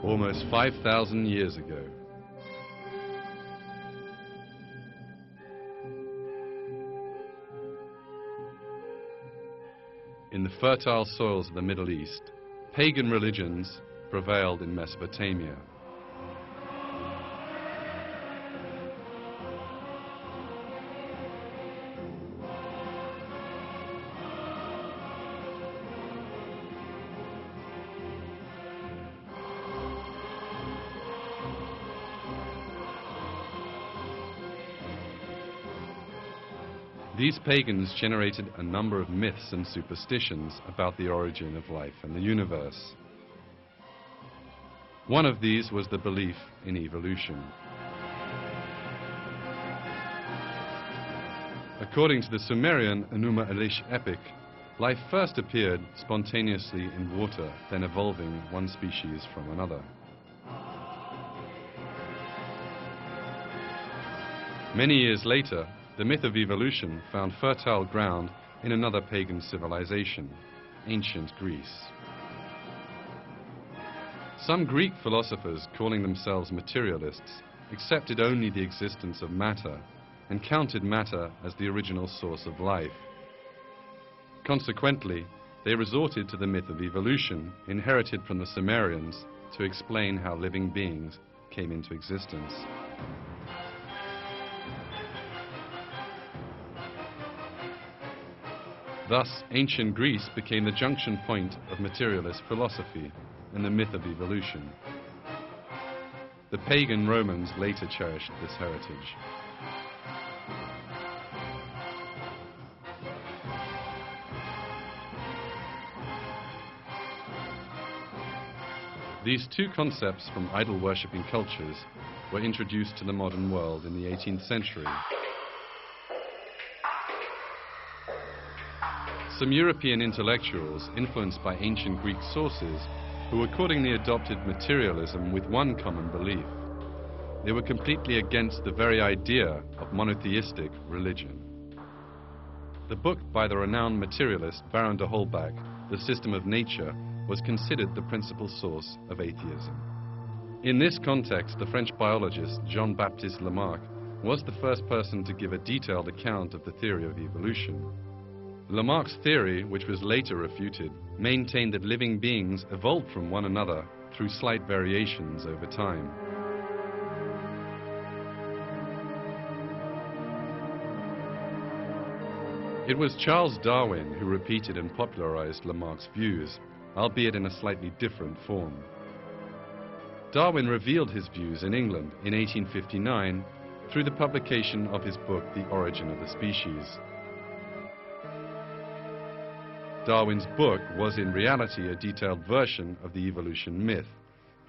almost 5,000 years ago. In the fertile soils of the Middle East, pagan religions prevailed in Mesopotamia. These pagans generated a number of myths and superstitions about the origin of life and the universe. One of these was the belief in evolution. According to the Sumerian Enuma Elish epic, life first appeared spontaneously in water, then evolving one species from another. Many years later, the myth of evolution found fertile ground in another pagan civilization, ancient Greece. Some Greek philosophers, calling themselves materialists, accepted only the existence of matter and counted matter as the original source of life. Consequently, they resorted to the myth of evolution, inherited from the Sumerians, to explain how living beings came into existence. Thus, ancient Greece became the junction point of materialist philosophy and the myth of evolution. The pagan Romans later cherished this heritage. These two concepts from idol-worshipping cultures were introduced to the modern world in the 18th century. Some European intellectuals, influenced by ancient Greek sources, who accordingly adopted materialism with one common belief. They were completely against the very idea of monotheistic religion. The book by the renowned materialist Baron de Holbach, The System of Nature, was considered the principal source of atheism. In this context, the French biologist Jean-Baptiste Lamarck was the first person to give a detailed account of the theory of evolution. Lamarck's theory, which was later refuted, maintained that living beings evolved from one another through slight variations over time. It was Charles Darwin who repeated and popularized Lamarck's views, albeit in a slightly different form. Darwin revealed his views in England in 1859 through the publication of his book, The Origin of the Species. Darwin's book was in reality a detailed version of the evolution myth,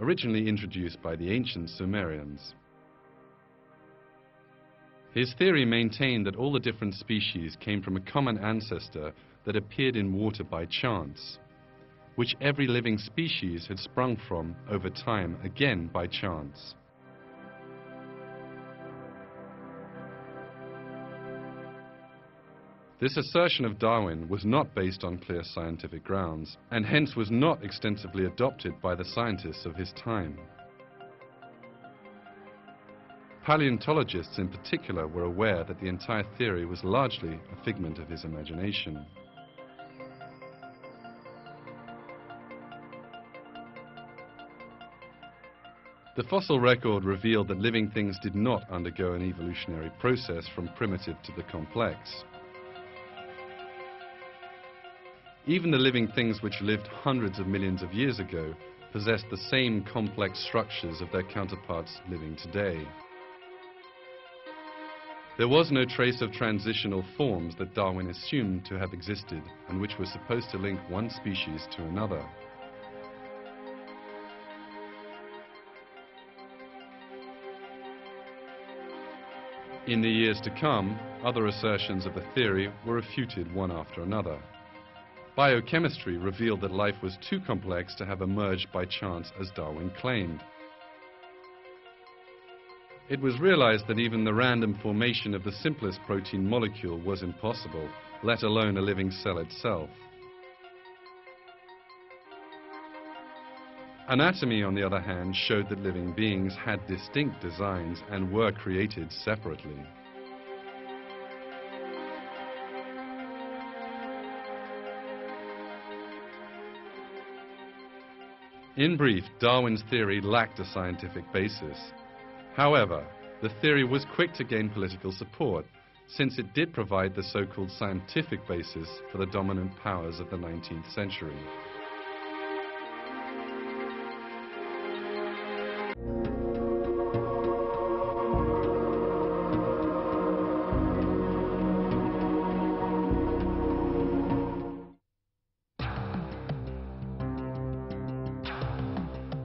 originally introduced by the ancient Sumerians. His theory maintained that all the different species came from a common ancestor that appeared in water by chance, which every living species had sprung from over time, again by chance. This assertion of Darwin was not based on clear scientific grounds, and hence was not extensively adopted by the scientists of his time. Paleontologists in particular were aware that the entire theory was largely a figment of his imagination. The fossil record revealed that living things did not undergo an evolutionary process from primitive to the complex. Even the living things which lived hundreds of millions of years ago possessed the same complex structures of their counterparts living today. There was no trace of transitional forms that Darwin assumed to have existed and which were supposed to link one species to another. In the years to come, other assertions of the theory were refuted one after another. Biochemistry revealed that life was too complex to have emerged by chance as Darwin claimed. It was realized that even the random formation of the simplest protein molecule was impossible, let alone a living cell itself. Anatomy, on the other hand, showed that living beings had distinct designs and were created separately. In brief, Darwin's theory lacked a scientific basis. However, the theory was quick to gain political support, since it did provide the so-called scientific basis for the dominant powers of the 19th century.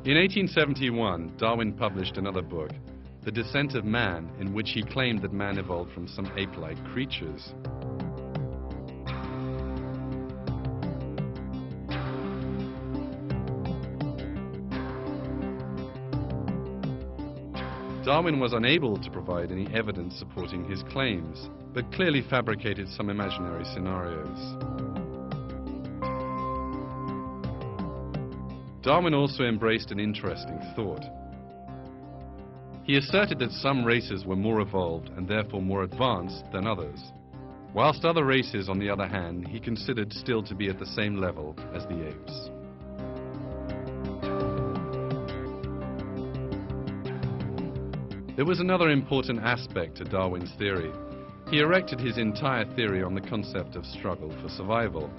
In 1871, Darwin published another book, The Descent of Man, in which he claimed that man evolved from some ape-like creatures. Darwin was unable to provide any evidence supporting his claims, but clearly fabricated some imaginary scenarios. Darwin also embraced an interesting thought. He asserted that some races were more evolved and therefore more advanced than others, whilst other races, on the other hand, he considered still to be at the same level as the apes. There was another important aspect to Darwin's theory. He erected his entire theory on the concept of struggle for survival.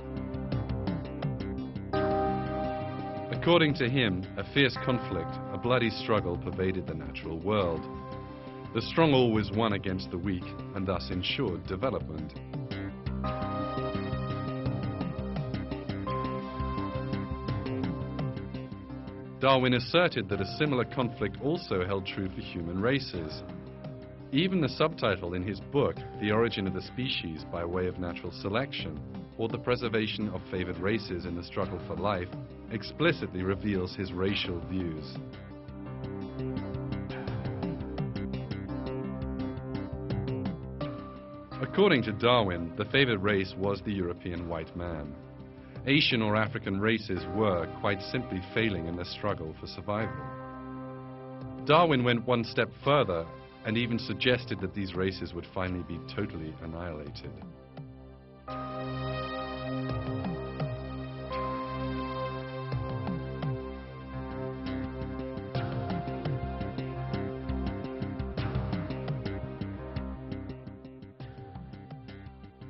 According to him, a fierce conflict, a bloody struggle pervaded the natural world. The strong always won against the weak and thus ensured development. Darwin asserted that a similar conflict also held true for human races. Even the subtitle in his book, The Origin of the Species by Way of Natural Selection, or The Preservation of Favored Races in the Struggle for Life, explicitly reveals his racial views. According to Darwin, the favored race was the European white man. Asian or African races were, quite simply, failing in their struggle for survival. Darwin went one step further and even suggested that these races would finally be totally annihilated.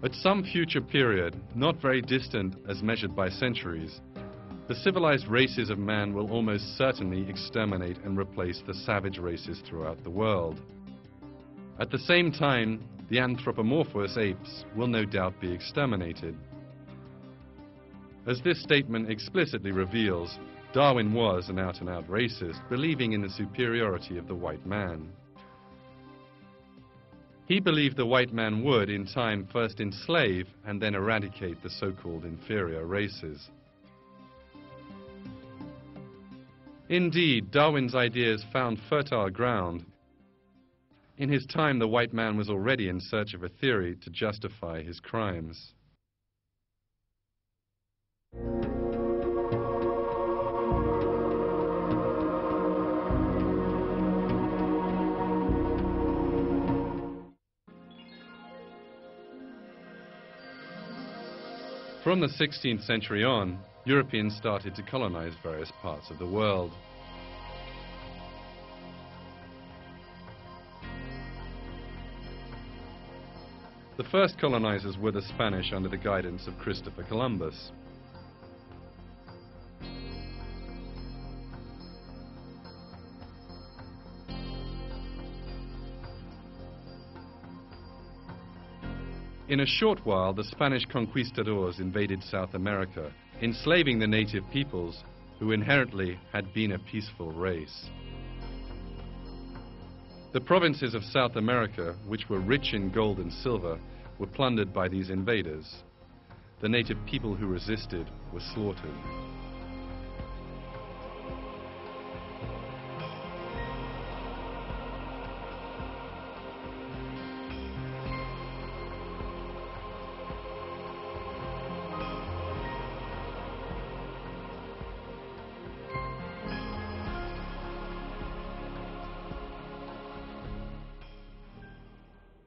At some future period, not very distant as measured by centuries, the civilized races of man will almost certainly exterminate and replace the savage races throughout the world. At the same time, the anthropomorphous apes will no doubt be exterminated. As this statement explicitly reveals, Darwin was an out-and-out racist, believing in the superiority of the white man. He believed the white man would, in time, first enslave and then eradicate the so-called inferior races. Indeed, Darwin's ideas found fertile ground. In his time, the white man was already in search of a theory to justify his crimes. From the 16th century on, Europeans started to colonize various parts of the world. The first colonizers were the Spanish under the guidance of Christopher Columbus. In a short while, the Spanish conquistadors invaded South America, enslaving the native peoples, who inherently had been a peaceful race. The provinces of South America, which were rich in gold and silver, were plundered by these invaders. The native people who resisted were slaughtered.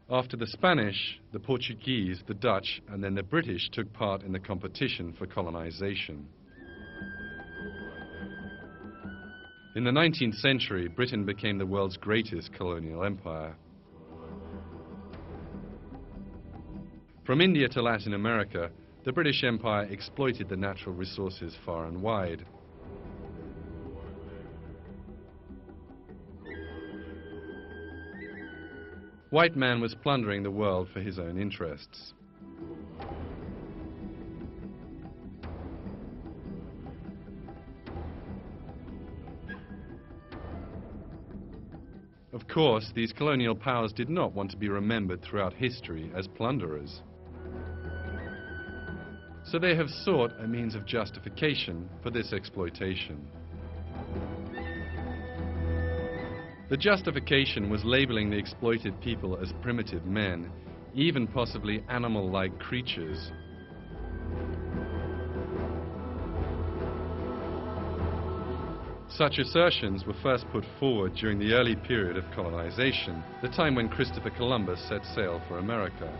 After the Spanish, the Portuguese, the Dutch, and then the British took part in the competition for colonization. In the 19th century, Britain became the world's greatest colonial empire. From India to Latin America, the British Empire exploited the natural resources far and wide. White man was plundering the world for his own interests. Of course, these colonial powers did not want to be remembered throughout history as plunderers. So they have sought a means of justification for this exploitation. The justification was labeling the exploited people as primitive men, even possibly animal-like creatures. Such assertions were first put forward during the early period of colonization, the time when Christopher Columbus set sail for America.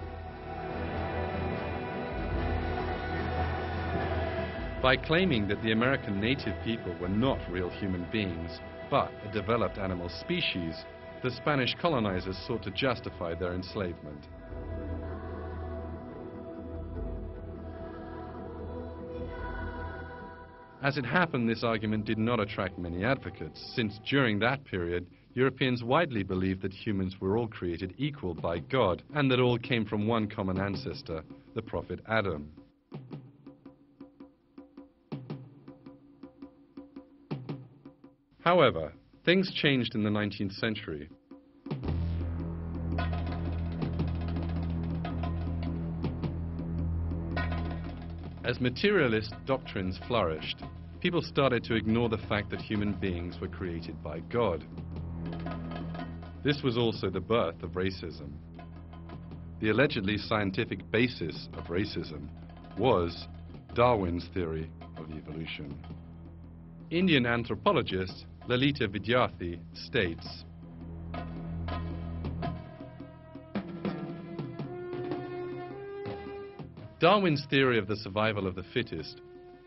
By claiming that the American native people were not real human beings, but a developed animal species, the Spanish colonizers sought to justify their enslavement. As it happened, this argument did not attract many advocates, since during that period, Europeans widely believed that humans were all created equal by God, and that all came from one common ancestor, the prophet Adam. However, things changed in the 19th century. As materialist doctrines flourished, people started to ignore the fact that human beings were created by God. This was also the birth of racism. The allegedly scientific basis of racism was Darwin's theory of evolution. Indian anthropologist Lalita Vidyarthi states, Darwin's theory of the survival of the fittest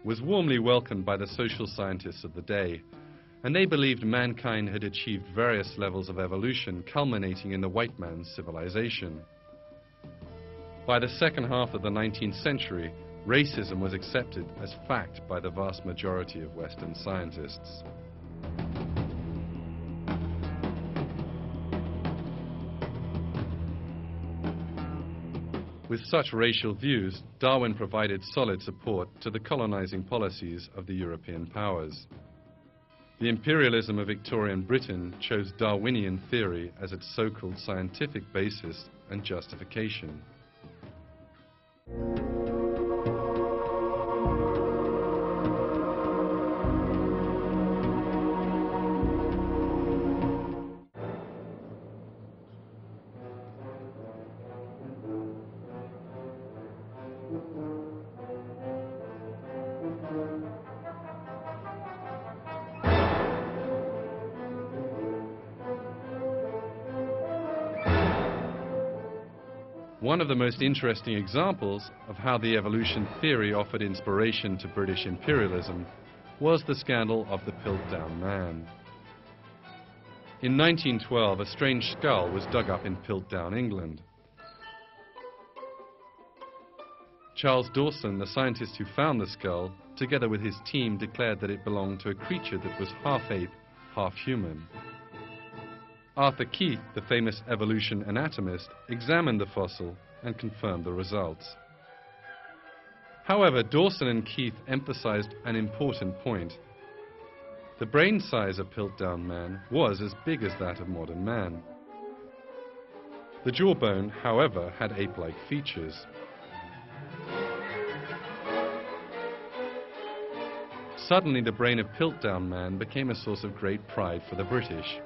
was warmly welcomed by the social scientists of the day, and they believed mankind had achieved various levels of evolution culminating in the white man's civilization. By the second half of the 19th century, racism was accepted as fact by the vast majority of Western scientists. With such racial views, Darwin provided solid support to the colonizing policies of the European powers. The imperialism of Victorian Britain chose Darwinian theory as its so-called scientific basis and justification. One of the most interesting examples of how the evolution theory offered inspiration to British imperialism was the scandal of the Piltdown Man. In 1912, a strange skull was dug up in Piltdown, England. Charles Dawson, the scientist who found the skull, together with his team, declared that it belonged to a creature that was half ape, half human. Arthur Keith, the famous evolution anatomist, examined the fossil and confirmed the results. However, Dawson and Keith emphasized an important point. The brain size of Piltdown Man was as big as that of modern man. The jawbone, however, had ape-like features. Suddenly, the brain of Piltdown Man became a source of great pride for the British.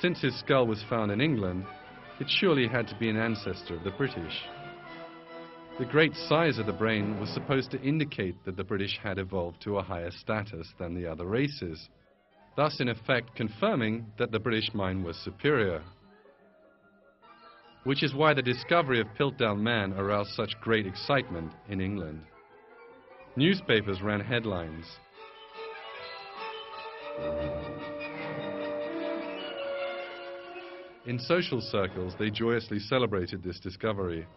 Since his skull was found in England, it surely had to be an ancestor of the British. The great size of the brain was supposed to indicate that the British had evolved to a higher status than the other races, thus in effect confirming that the British mind was superior. which is why the discovery of Piltdown Man aroused such great excitement in England. Newspapers ran headlines. In social circles, they joyously celebrated this discovery.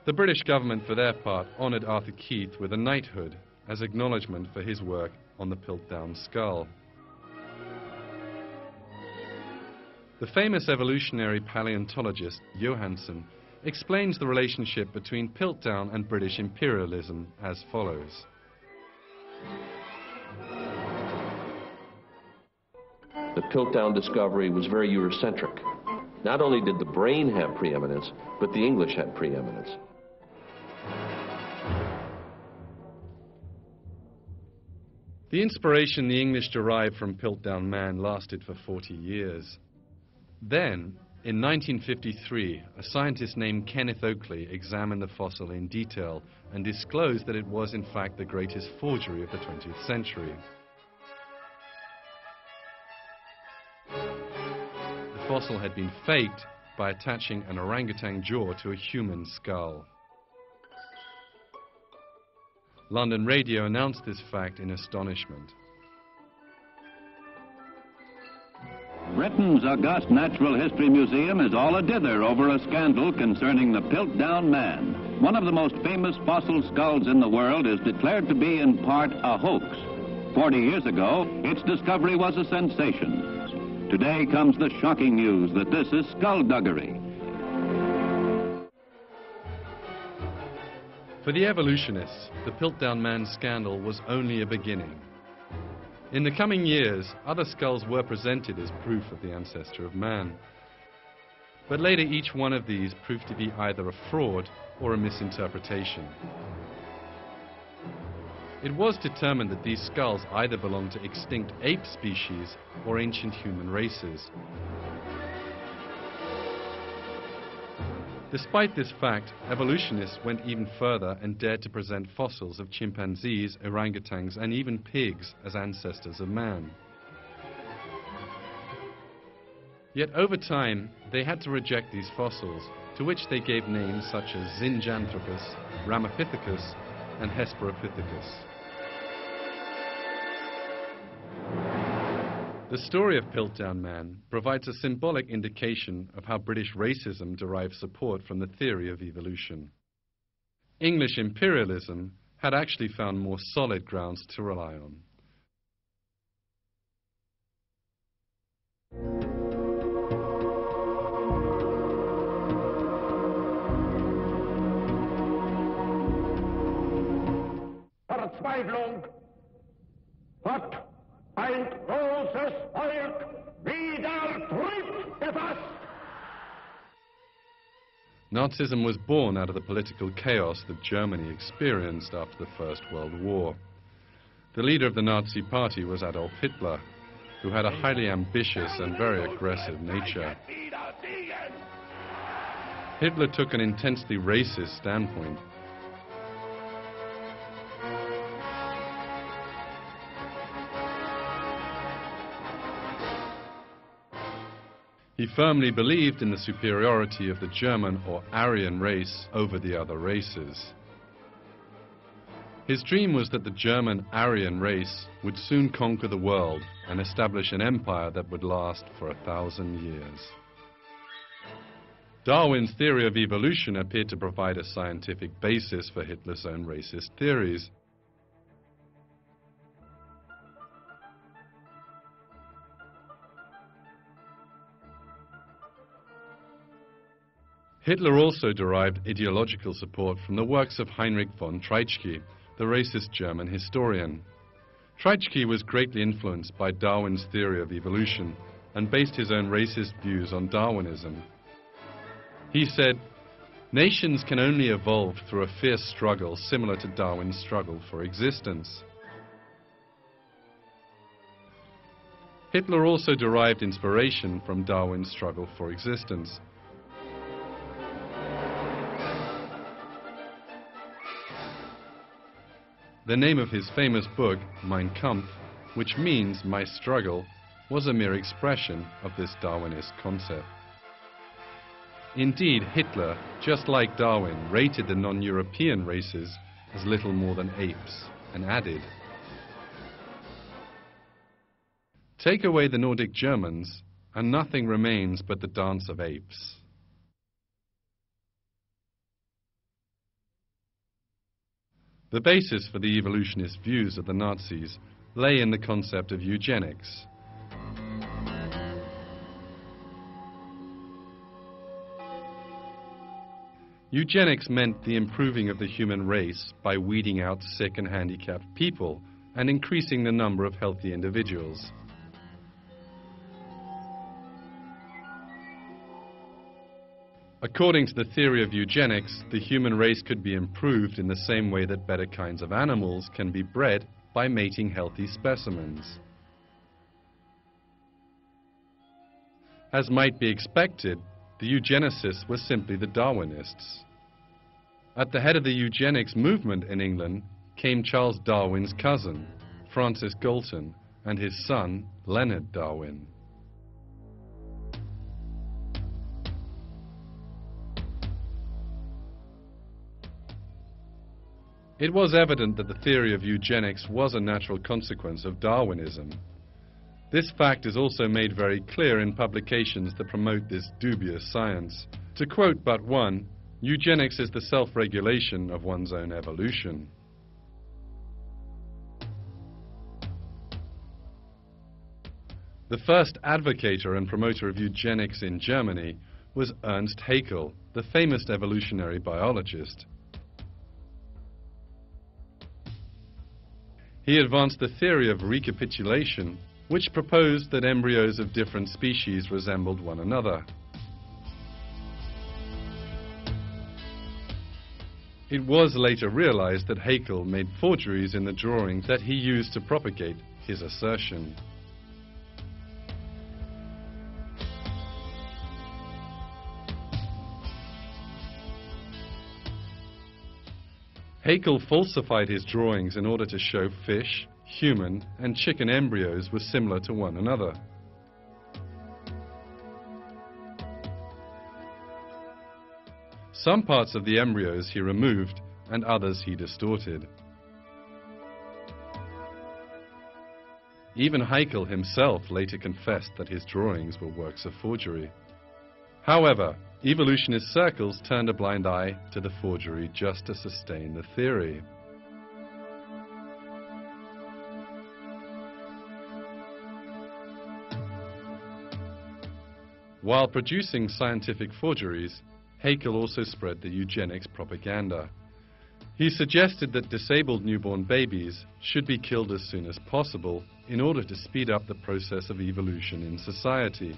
The British government, for their part, honoured Arthur Keith with a knighthood as acknowledgement for his work on the Piltdown skull. The famous evolutionary paleontologist Johansen explains the relationship between Piltdown and British imperialism as follows. The Piltdown discovery was very Eurocentric. Not only did the brain have preeminence, but the English had preeminence. The inspiration the English derived from Piltdown Man lasted for 40 years. Then, in 1953, a scientist named Kenneth Oakley examined the fossil in detail and disclosed that it was in fact the greatest forgery of the 20th century. The fossil had been faked by attaching an orangutan jaw to a human skull. London radio announced this fact in astonishment. Britain's august Natural History Museum is all a-dither over a scandal concerning the Piltdown Man. One of the most famous fossil skulls in the world is declared to be in part a hoax. 40 years ago, its discovery was a sensation. Today comes the shocking news that this is skullduggery. For the evolutionists, the Piltdown Man scandal was only a beginning. In the coming years, other skulls were presented as proof of the ancestor of man. But later each one of these proved to be either a fraud or a misinterpretation. It was determined that these skulls either belonged to extinct ape species or ancient human races. Despite this fact, evolutionists went even further and dared to present fossils of chimpanzees, orangutans, and even pigs as ancestors of man. Yet over time, they had to reject these fossils, to which they gave names such as Zinjanthropus, Ramapithecus, and Hesperopithecus. The story of Piltdown Man provides a symbolic indication of how British racism derived support from the theory of evolution. English imperialism had actually found more solid grounds to rely on. Verzweiflung hat ein großes Volk wieder Trieb gefasst. Nazism was born out of the political chaos that Germany experienced after the First World War. The leader of the Nazi Party was Adolf Hitler, who had a highly ambitious and very aggressive nature. Hitler took an intensely racist standpoint. He firmly believed in the superiority of the German or Aryan race over the other races. His dream was that the German Aryan race would soon conquer the world and establish an empire that would last for 1,000 years. Darwin's theory of evolution appeared to provide a scientific basis for Hitler's own racist theories. Hitler also derived ideological support from the works of Heinrich von Treitschke, the racist German historian. Treitschke was greatly influenced by Darwin's theory of evolution and based his own racist views on Darwinism. He said, "Nations can only evolve through a fierce struggle similar to Darwin's struggle for existence." Hitler also derived inspiration from Darwin's struggle for existence. The name of his famous book, Mein Kampf, which means My Struggle, was a mere expression of this Darwinist concept. Indeed, Hitler, just like Darwin, rated the non-European races as little more than apes, and added, "Take away the Nordic Germans, and nothing remains but the dance of apes." The basis for the evolutionist views of the Nazis lay in the concept of eugenics. Eugenics meant the improving of the human race by weeding out sick and handicapped people and increasing the number of healthy individuals. According to the theory of eugenics, the human race could be improved in the same way that better kinds of animals can be bred by mating healthy specimens. As might be expected, the eugenicists were simply the Darwinists. At the head of the eugenics movement in England came Charles Darwin's cousin, Francis Galton, and his son, Leonard Darwin. It was evident that the theory of eugenics was a natural consequence of Darwinism. This fact is also made very clear in publications that promote this dubious science. To quote but one, eugenics is the self-regulation of one's own evolution. The first advocator and promoter of eugenics in Germany was Ernst Haeckel, the famous evolutionary biologist. He advanced the theory of recapitulation, which proposed that embryos of different species resembled one another. It was later realized that Haeckel made forgeries in the drawings that he used to propagate his assertion. Haeckel falsified his drawings in order to show fish, human, and chicken embryos were similar to one another. Some parts of the embryos he removed, and others he distorted. Even Haeckel himself later confessed that his drawings were works of forgery. However, evolutionist circles turned a blind eye to the forgery just to sustain the theory. While producing scientific forgeries, Haeckel also spread the eugenics propaganda. He suggested that disabled newborn babies should be killed as soon as possible in order to speed up the process of evolution in society.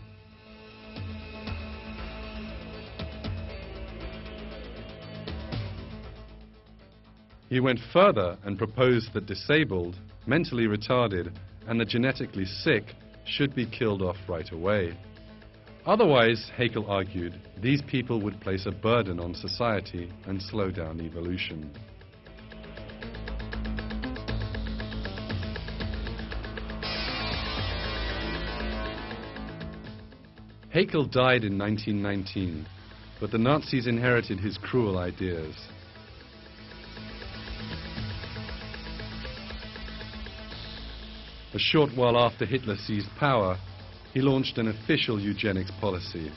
He went further and proposed that disabled, mentally retarded, and the genetically sick should be killed off right away. Otherwise, Haeckel argued, these people would place a burden on society and slow down evolution. Haeckel died in 1919, but the Nazis inherited his cruel ideas. A short while after Hitler seized power, he launched an official eugenics policy.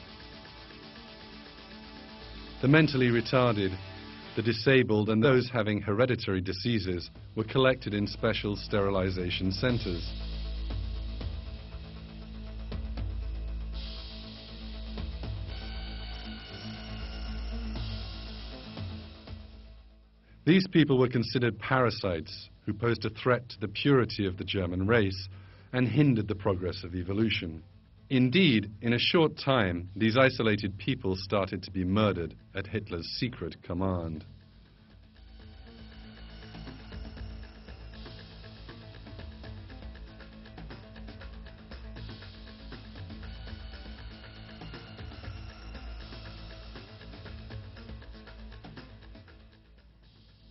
The mentally retarded, the disabled, and those having hereditary diseases were collected in special sterilization centers. These people were considered parasites who posed a threat to the purity of the German race and hindered the progress of evolution. Indeed, in a short time, these isolated people started to be murdered at Hitler's secret command.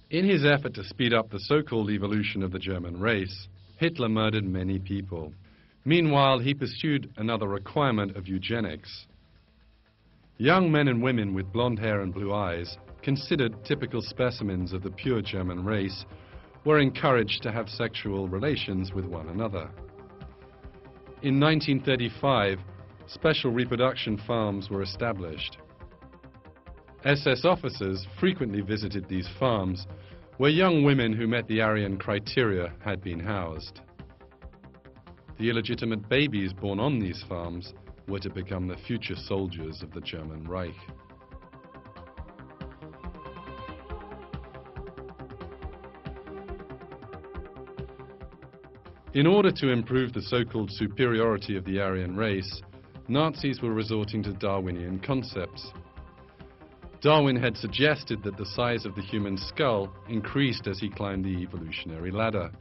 In his effort to speed up the so-called evolution of the German race, Hitler murdered many people. Meanwhile, he pursued another requirement of eugenics. Young men and women with blonde hair and blue eyes, considered typical specimens of the pure German race, were encouraged to have sexual relations with one another. In 1935, special reproduction farms were established. SS officers frequently visited these farms, where young women who met the Aryan criteria had been housed. The illegitimate babies born on these farms were to become the future soldiers of the German Reich. In order to improve the so-called superiority of the Aryan race, Nazis were resorting to Darwinian concepts. Darwin had suggested that the size of the human skull increased as he climbed the evolutionary ladder.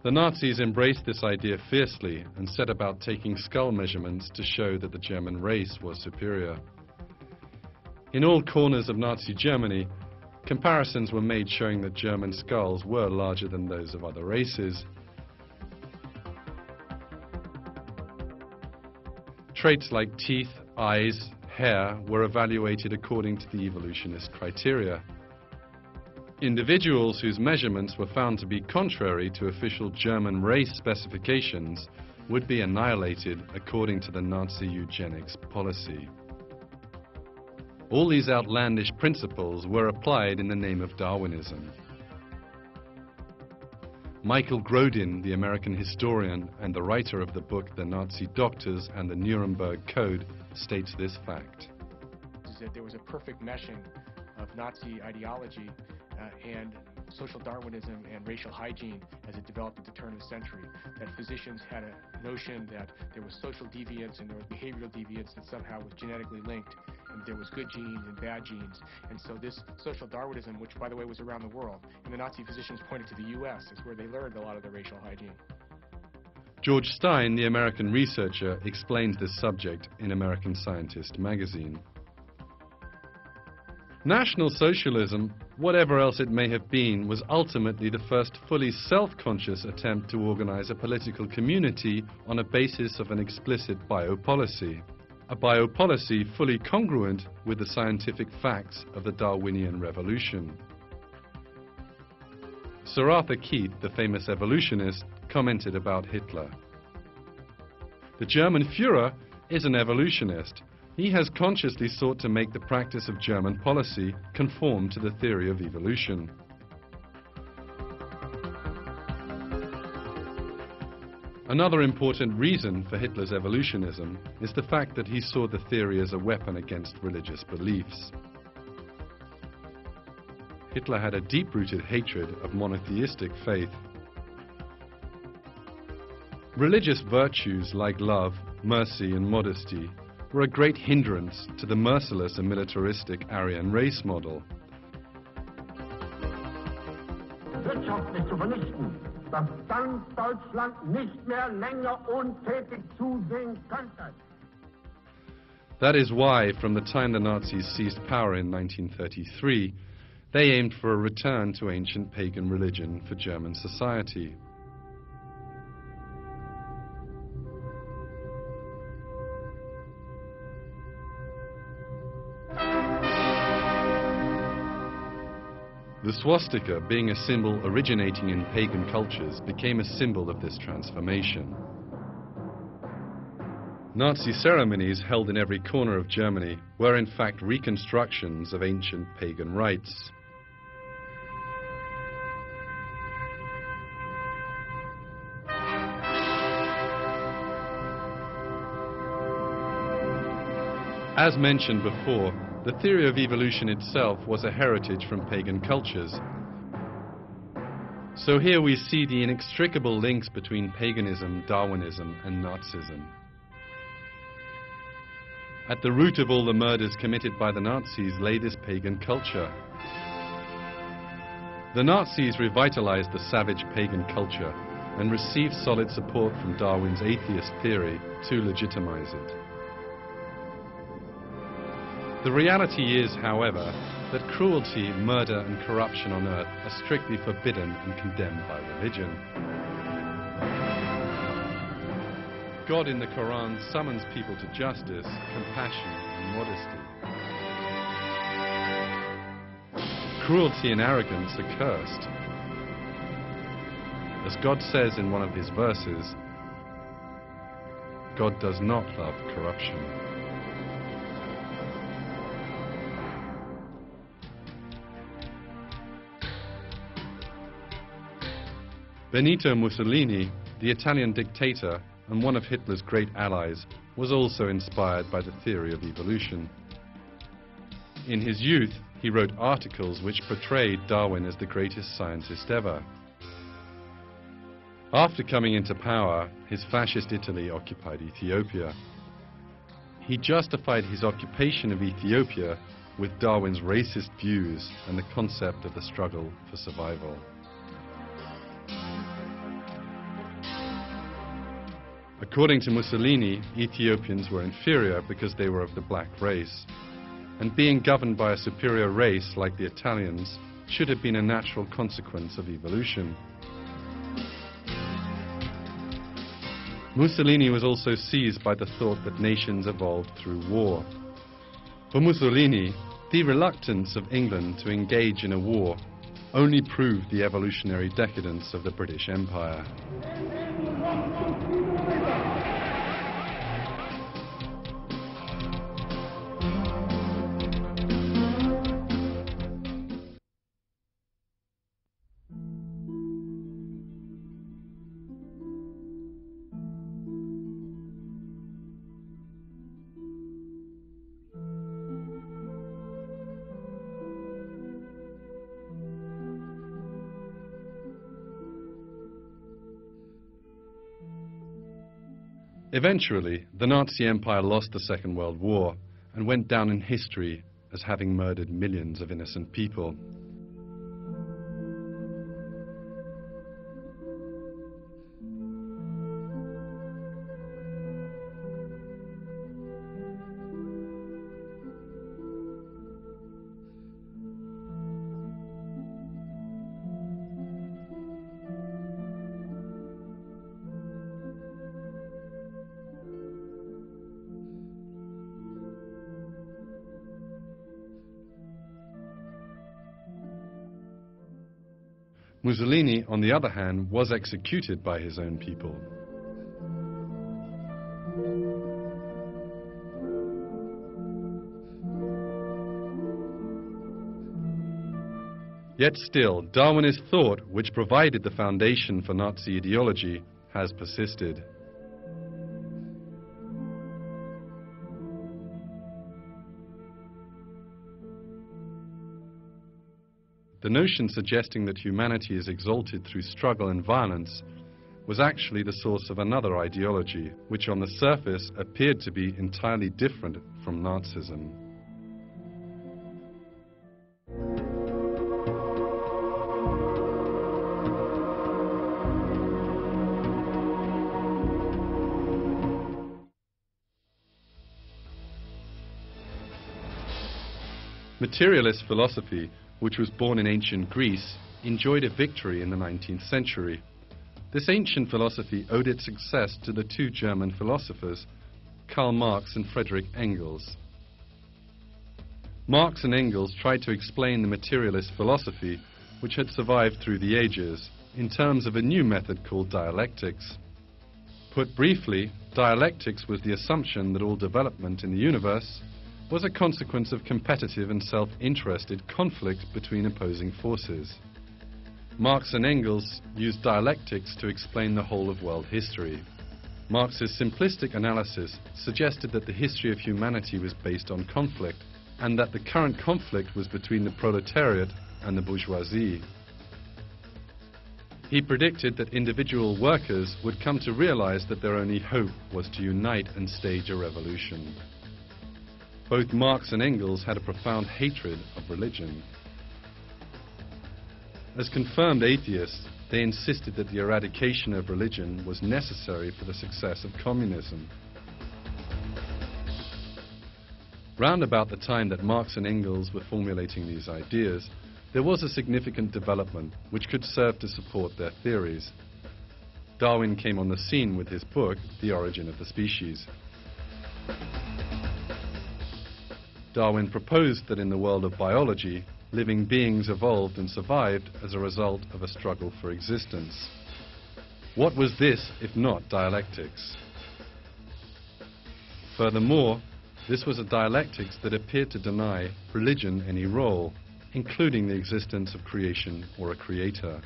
The Nazis embraced this idea fiercely and set about taking skull measurements to show that the German race was superior. In all corners of Nazi Germany, comparisons were made showing that German skulls were larger than those of other races. Traits like teeth, eyes, hair were evaluated according to the evolutionist criteria. Individuals whose measurements were found to be contrary to official German race specifications would be annihilated according to the Nazi eugenics policy. All these outlandish principles were applied in the name of Darwinism. Michael Grodin, the American historian and the writer of the book The Nazi Doctors and the Nuremberg Code, states this fact. That there was a perfect meshing of Nazi ideology and social Darwinism and racial hygiene as it developed at the turn of the century. That physicians had a notion that there was social deviance and there was behavioral deviance that somehow was genetically linked, and there was good genes and bad genes. And so this social Darwinism, which by the way was around the world, and the Nazi physicians pointed to the US as where they learned a lot of the racial hygiene. George Stein, the American researcher, explains this subject in American Scientist magazine. National Socialism, whatever else it may have been, was ultimately the first fully self-conscious attempt to organize a political community on a basis of an explicit biopolicy. A biopolicy fully congruent with the scientific facts of the Darwinian revolution. Sir Arthur Keith, the famous evolutionist, commented about Hitler. The German Führer is an evolutionist. He has consciously sought to make the practice of German policy conform to the theory of evolution. Another important reason for Hitler's evolutionism is the fact that he saw the theory as a weapon against religious beliefs. Hitler had a deep-rooted hatred of monotheistic faith. Religious virtues like love, mercy and modesty were a great hindrance to the merciless and militaristic Aryan race model. Wirtschaftlich zu vernichten, dass dann Deutschland nicht mehr länger untätig zusehen könnte. That is why, from the time the Nazis seized power in 1933, they aimed for a return to ancient pagan religion for German society. The swastika, being a symbol originating in pagan cultures, became a symbol of this transformation. Nazi ceremonies held in every corner of Germany were in fact reconstructions of ancient pagan rites. As mentioned before, the theory of evolution itself was a heritage from pagan cultures. So here we see the inextricable links between paganism, Darwinism, and Nazism. At the root of all the murders committed by the Nazis lay this pagan culture. The Nazis revitalized the savage pagan culture and received solid support from Darwin's atheist theory to legitimize it. The reality is, however, that cruelty, murder and corruption on earth are strictly forbidden and condemned by religion. God in the Qur'an summons people to justice, compassion and modesty. Cruelty and arrogance are cursed. As God says in one of his verses, God does not love corruption. Benito Mussolini, the Italian dictator and one of Hitler's great allies, was also inspired by the theory of evolution. In his youth, he wrote articles which portrayed Darwin as the greatest scientist ever. After coming into power, his fascist Italy occupied Ethiopia. He justified his occupation of Ethiopia with Darwin's racist views and the concept of the struggle for survival. According to Mussolini, Ethiopians were inferior because they were of the black race, and being governed by a superior race like the Italians should have been a natural consequence of evolution. Mussolini was also seized by the thought that nations evolved through war. For Mussolini, the reluctance of England to engage in a war only proved the evolutionary decadence of the British Empire. Eventually, the Nazi Empire lost the Second World War and went down in history as having murdered millions of innocent people. Mussolini, on the other hand, was executed by his own people. Yet still, Darwinist thought, which provided the foundation for Nazi ideology, has persisted. The notion suggesting that humanity is exalted through struggle and violence was actually the source of another ideology, which on the surface appeared to be entirely different from Nazism. Materialist philosophy, which was born in ancient Greece, enjoyed a victory in the 19th century. This ancient philosophy owed its success to the two German philosophers, Karl Marx and Friedrich Engels. Marx and Engels tried to explain the materialist philosophy, which had survived through the ages, in terms of a new method called dialectics. Put briefly, dialectics was the assumption that all development in the universe was a consequence of competitive and self-interested conflict between opposing forces. Marx and Engels used dialectics to explain the whole of world history. Marx's simplistic analysis suggested that the history of humanity was based on conflict, and that the current conflict was between the proletariat and the bourgeoisie. He predicted that individual workers would come to realize that their only hope was to unite and stage a revolution. Both Marx and Engels had a profound hatred of religion. As confirmed atheists, they insisted that the eradication of religion was necessary for the success of communism. Round about the time that Marx and Engels were formulating these ideas, there was a significant development which could serve to support their theories. Darwin came on the scene with his book, The Origin of the Species. Darwin proposed that in the world of biology, living beings evolved and survived as a result of a struggle for existence. What was this if not dialectics? Furthermore, this was a dialectics that appeared to deny religion any role, including the existence of creation or a creator.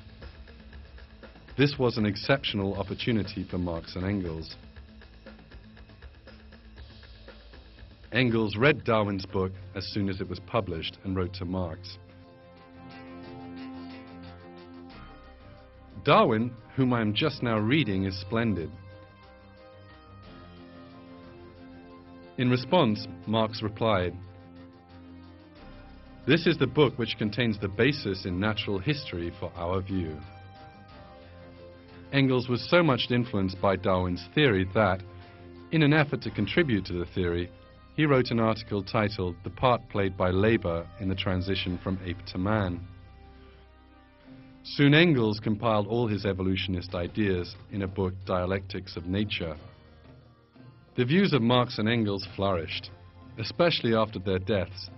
This was an exceptional opportunity for Marx and Engels. Engels read Darwin's book as soon as it was published and wrote to Marx. Darwin, whom I am just now reading, is splendid. In response, Marx replied, "This is the book which contains the basis in natural history for our view." Engels was so much influenced by Darwin's theory that, in an effort to contribute to the theory, he wrote an article titled "The Part Played by Labour in the Transition from Ape to Man." Soon Engels compiled all his evolutionist ideas in a book, Dialectics of Nature. The views of Marx and Engels flourished, especially after their deaths.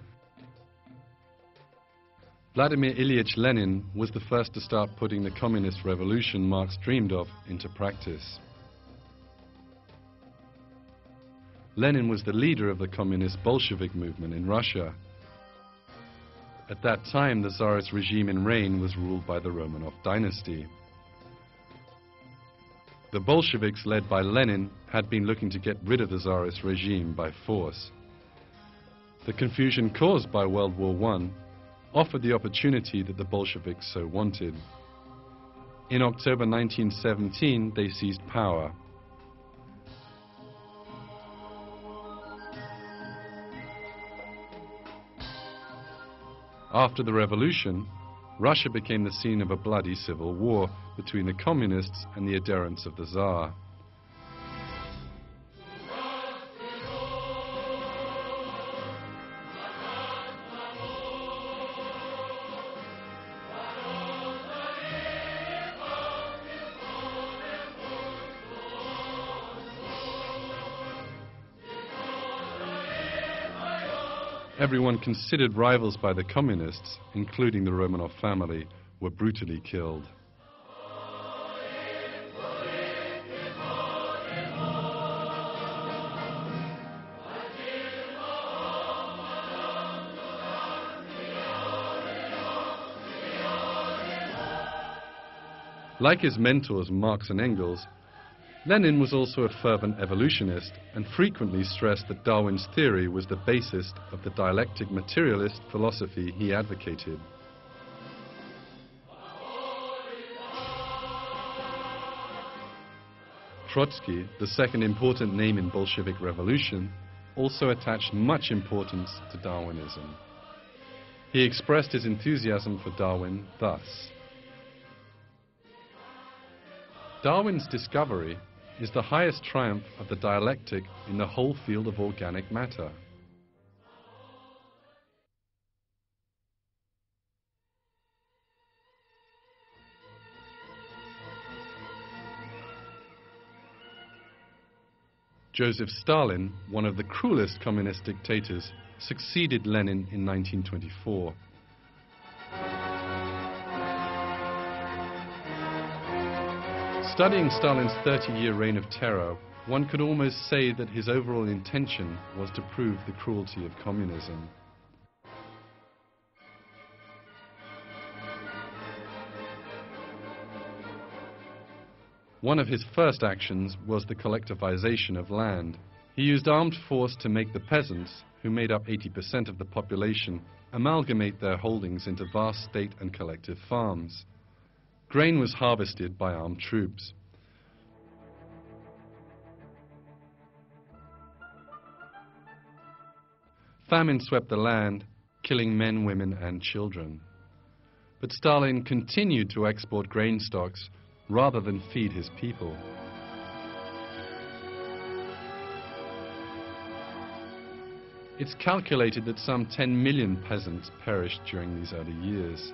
Vladimir Ilyich Lenin was the first to start putting the communist revolution Marx dreamed of into practice. Lenin was the leader of the communist Bolshevik movement in Russia. At that time, the Tsarist regime in reign was ruled by the Romanov dynasty. The Bolsheviks, led by Lenin, had been looking to get rid of the Tsarist regime by force. The confusion caused by World War I offered the opportunity that the Bolsheviks so wanted. In October 1917, they seized power. After the revolution, Russia became the scene of a bloody civil war between the communists and the adherents of the Tsar. Everyone considered rivals by the communists, including the Romanov family, were brutally killed. Like his mentors Marx and Engels, Lenin was also a fervent evolutionist and frequently stressed that Darwin's theory was the basis of the dialectic materialist philosophy he advocated. Trotsky, the second important name in Bolshevik revolution, also attached much importance to Darwinism. He expressed his enthusiasm for Darwin thus: "Darwin's discovery is the highest triumph of the dialectic in the whole field of organic matter. Joseph Stalin, one of the cruelest communist dictators, succeeded Lenin in 1924. Studying Stalin's 30-year reign of terror, one could almost say that his overall intention was to prove the cruelty of communism. One of his first actions was the collectivization of land. He used armed force to make the peasants, who made up 80% of the population, amalgamate their holdings into vast state and collective farms. Grain was harvested by armed troops. Famine swept the land, killing men, women, and children. But Stalin continued to export grain stocks rather than feed his people. It's calculated that some 10 million peasants perished during these early years.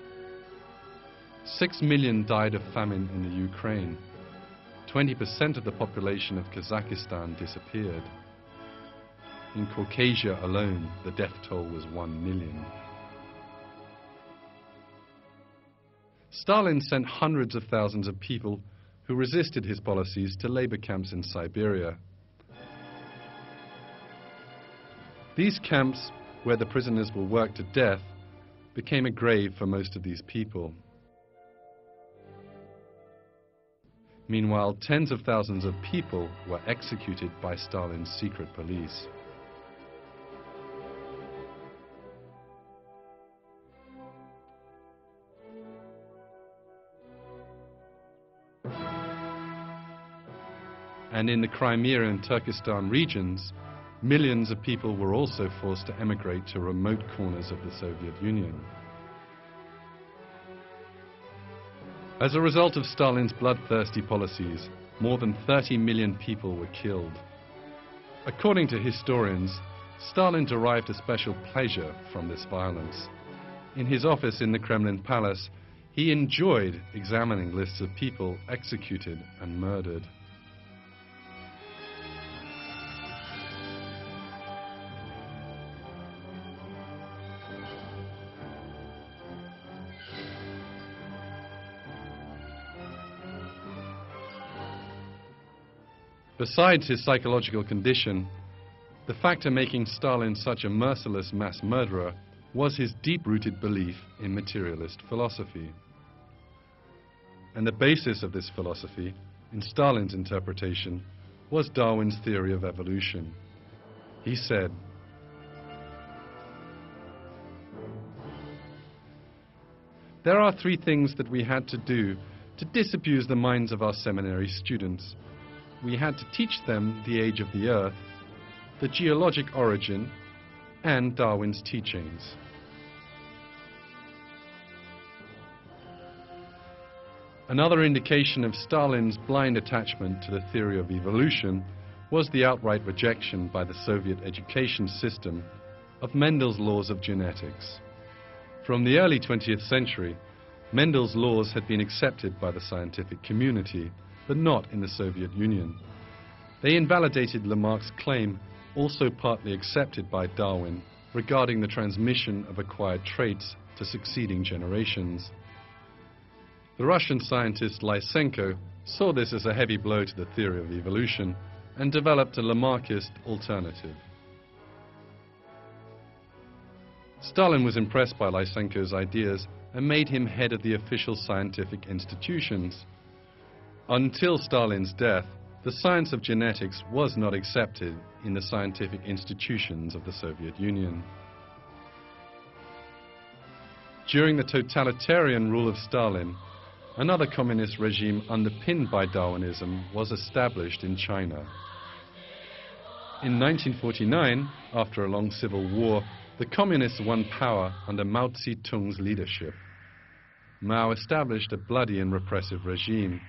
6 million died of famine in the Ukraine. 20% of the population of Kazakhstan disappeared. In Caucasia alone, the death toll was 1 million. Stalin sent hundreds of thousands of people who resisted his policies to labor camps in Siberia. These camps, where the prisoners were worked to death, became a grave for most of these people. Meanwhile, tens of thousands of people were executed by Stalin's secret police. And in the Crimea and Turkestan regions, millions of people were also forced to emigrate to remote corners of the Soviet Union. As a result of Stalin's bloodthirsty policies, more than 30 million people were killed. According to historians, Stalin derived a special pleasure from this violence. In his office in the Kremlin Palace, he enjoyed examining lists of people executed and murdered. Besides his psychological condition, the factor making Stalin such a merciless mass murderer was his deep-rooted belief in materialist philosophy. And the basis of this philosophy, in Stalin's interpretation, was Darwin's theory of evolution. He said, "There are three things that we had to do to disabuse the minds of our seminary students. We had to teach them the age of the Earth, the geologic origin, and Darwin's teachings." Another indication of Stalin's blind attachment to the theory of evolution was the outright rejection by the Soviet education system of Mendel's laws of genetics. From the early 20th century, Mendel's laws had been accepted by the scientific community, but not in the Soviet Union. They invalidated Lamarck's claim, also partly accepted by Darwin, regarding the transmission of acquired traits to succeeding generations. The Russian scientist Lysenko saw this as a heavy blow to the theory of evolution and developed a Lamarckist alternative. Stalin was impressed by Lysenko's ideas and made him head of the official scientific institutions. Until Stalin's death, the science of genetics was not accepted in the scientific institutions of the Soviet Union. During the totalitarian rule of Stalin, another communist regime underpinned by Darwinism was established in China. In 1949, after a long civil war, the communists won power under Mao Zedong's leadership. Mao established a bloody and repressive regime,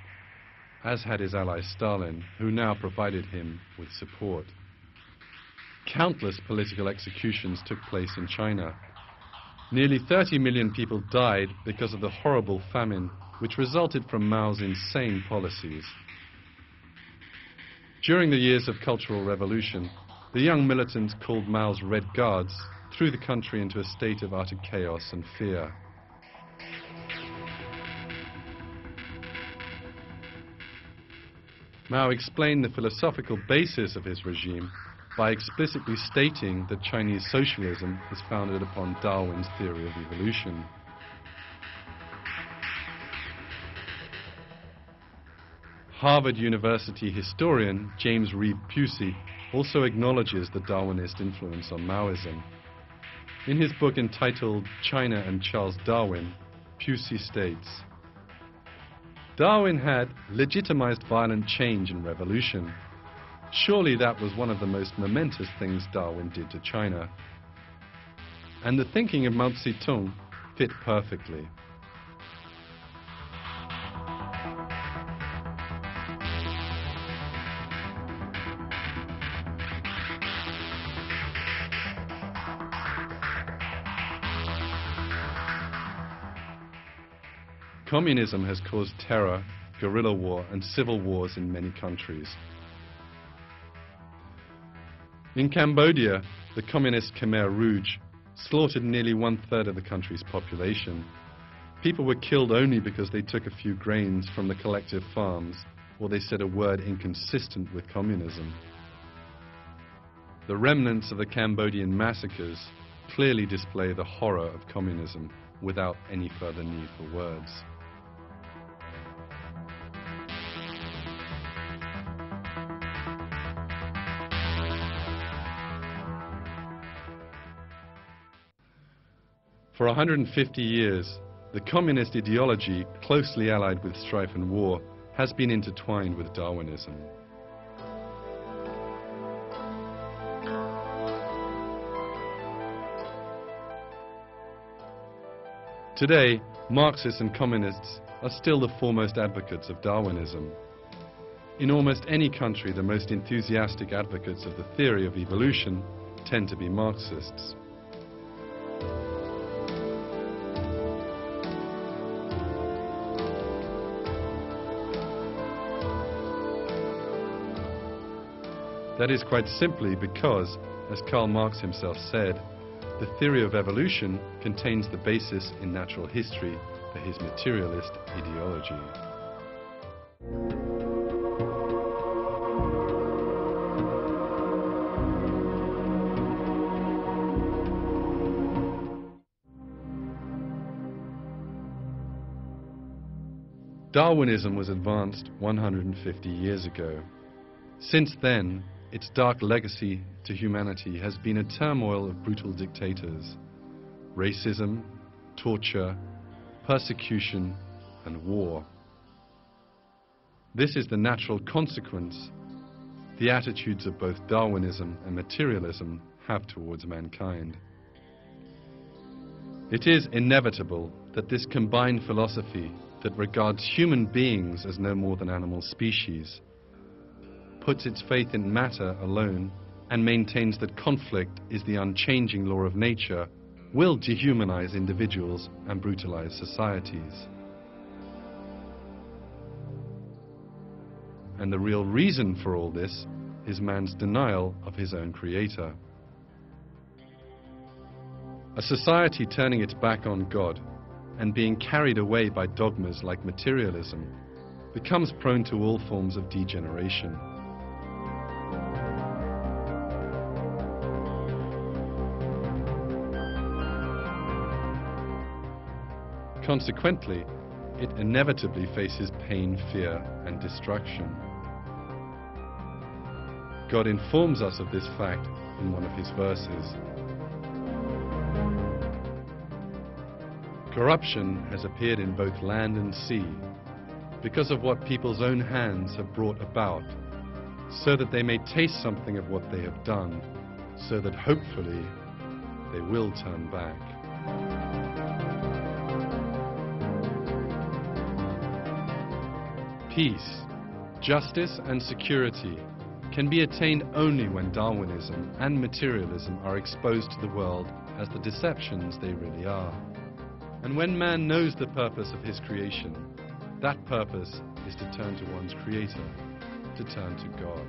as had his ally Stalin, who now provided him with support. Countless political executions took place in China. Nearly 30 million people died because of the horrible famine which resulted from Mao's insane policies. During the years of Cultural Revolution, the young militants called Mao's Red Guards threw the country into a state of utter chaos and fear. Mao explained the philosophical basis of his regime by explicitly stating that Chinese socialism is founded upon Darwin's theory of evolution. Harvard University historian James Reeve Pusey also acknowledges the Darwinist influence on Maoism. In his book entitled China and Charles Darwin, Pusey states, "Darwin had legitimized violent change and revolution. Surely that was one of the most momentous things Darwin did to China. And the thinking of Mao Zedong fit perfectly." Communism has caused terror guerrilla war, and civil wars in many countries. In Cambodia, the communist Khmer Rouge slaughtered nearly 1/3 of the country's population. People were killed only because they took a few grains from the collective farms, or they said a word inconsistent with communism. The remnants of the Cambodian massacres clearly display the horror of communism without any further need for words. For 150 years, the communist ideology, closely allied with strife and war, has been intertwined with Darwinism. Today, Marxists and communists are still the foremost advocates of Darwinism. In almost any country, the most enthusiastic advocates of the theory of evolution tend to be Marxists. That is quite simply because, as Karl Marx himself said, the theory of evolution contains the basis in natural history for his materialist ideology. Darwinism was advanced 150 years ago. Since then, its dark legacy to humanity has been a turmoil of brutal dictators, racism, torture, persecution, and war. This is the natural consequence the attitudes of both Darwinism and materialism have towards mankind. It is inevitable that this combined philosophy that regards human beings as no more than animal species puts its faith in matter alone and maintains that conflict is the unchanging law of nature, will dehumanize individuals and brutalize societies. And the real reason for all this is man's denial of his own creator. A society turning its back on God and being carried away by dogmas like materialism becomes prone to all forms of degeneration. Consequently, it inevitably faces pain, fear, and destruction. God informs us of this fact in one of his verses. Corruption has appeared in both land and sea because of what people's own hands have brought about, so that they may taste something of what they have done, so that hopefully they will turn back. Peace, justice, and security can be attained only when Darwinism and materialism are exposed to the world as the deceptions they really are. And when man knows the purpose of his creation, that purpose is to turn to one's creator, to turn to God.